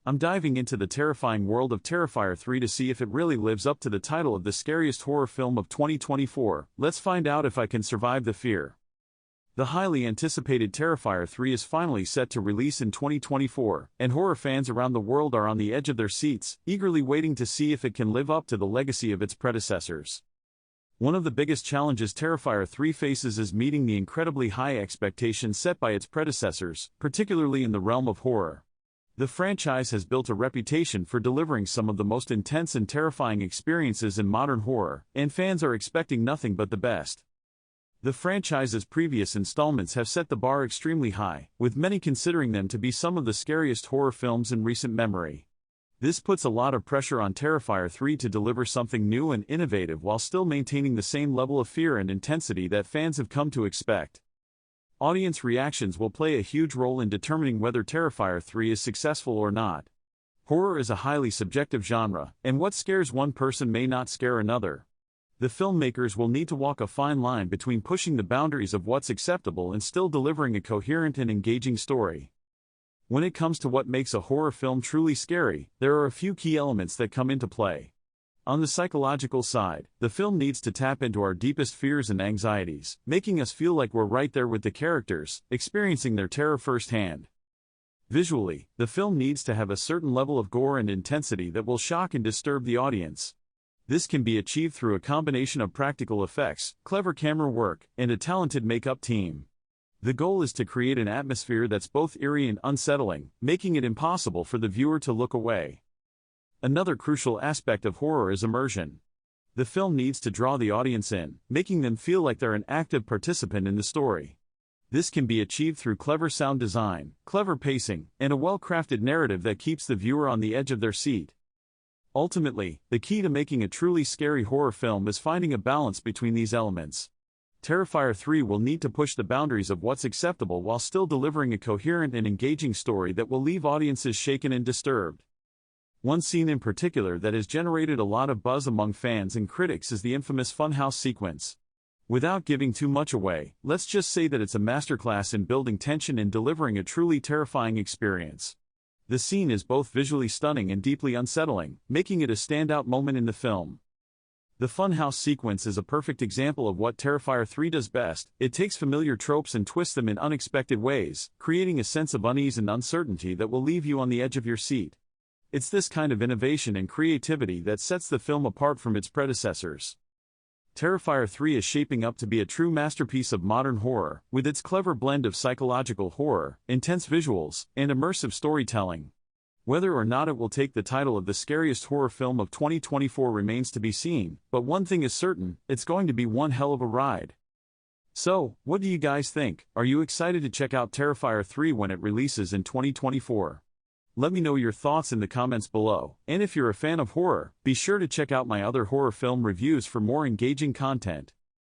I'm diving into the terrifying world of Terrifier 3 to see if it really lives up to the title of the scariest horror film of 2024. Let's find out if I can survive the fear. The highly anticipated Terrifier 3 is finally set to release in 2024, and horror fans around the world are on the edge of their seats, eagerly waiting to see if it can live up to the legacy of its predecessors. One of the biggest challenges Terrifier 3 faces is meeting the incredibly high expectations set by its predecessors, particularly in the realm of horror. The franchise has built a reputation for delivering some of the most intense and terrifying experiences in modern horror, and fans are expecting nothing but the best. The franchise's previous installments have set the bar extremely high, with many considering them to be some of the scariest horror films in recent memory. This puts a lot of pressure on Terrifier 3 to deliver something new and innovative while still maintaining the same level of fear and intensity that fans have come to expect. Audience reactions will play a huge role in determining whether Terrifier 3 is successful or not. Horror is a highly subjective genre, and what scares one person may not scare another. The filmmakers will need to walk a fine line between pushing the boundaries of what's acceptable and still delivering a coherent and engaging story. When it comes to what makes a horror film truly scary, there are a few key elements that come into play. On the psychological side, the film needs to tap into our deepest fears and anxieties, making us feel like we're right there with the characters, experiencing their terror firsthand. Visually, the film needs to have a certain level of gore and intensity that will shock and disturb the audience. This can be achieved through a combination of practical effects, clever camera work, and a talented makeup team. The goal is to create an atmosphere that's both eerie and unsettling, making it impossible for the viewer to look away. Another crucial aspect of horror is immersion. The film needs to draw the audience in, making them feel like they're an active participant in the story. This can be achieved through clever sound design, clever pacing, and a well-crafted narrative that keeps the viewer on the edge of their seat. Ultimately, the key to making a truly scary horror film is finding a balance between these elements. Terrifier 3 will need to push the boundaries of what's acceptable while still delivering a coherent and engaging story that will leave audiences shaken and disturbed. One scene in particular that has generated a lot of buzz among fans and critics is the infamous funhouse sequence. Without giving too much away, let's just say that it's a masterclass in building tension and delivering a truly terrifying experience. The scene is both visually stunning and deeply unsettling, making it a standout moment in the film. The funhouse sequence is a perfect example of what Terrifier 3 does best. It takes familiar tropes and twists them in unexpected ways, creating a sense of unease and uncertainty that will leave you on the edge of your seat. It's this kind of innovation and creativity that sets the film apart from its predecessors. Terrifier 3 is shaping up to be a true masterpiece of modern horror, with its clever blend of psychological horror, intense visuals, and immersive storytelling. Whether or not it will take the title of the scariest horror film of 2024 remains to be seen, but one thing is certain, it's going to be one hell of a ride. So, what do you guys think? Are you excited to check out Terrifier 3 when it releases in 2024? Let me know your thoughts in the comments below, and if you're a fan of horror, be sure to check out my other horror film reviews for more engaging content.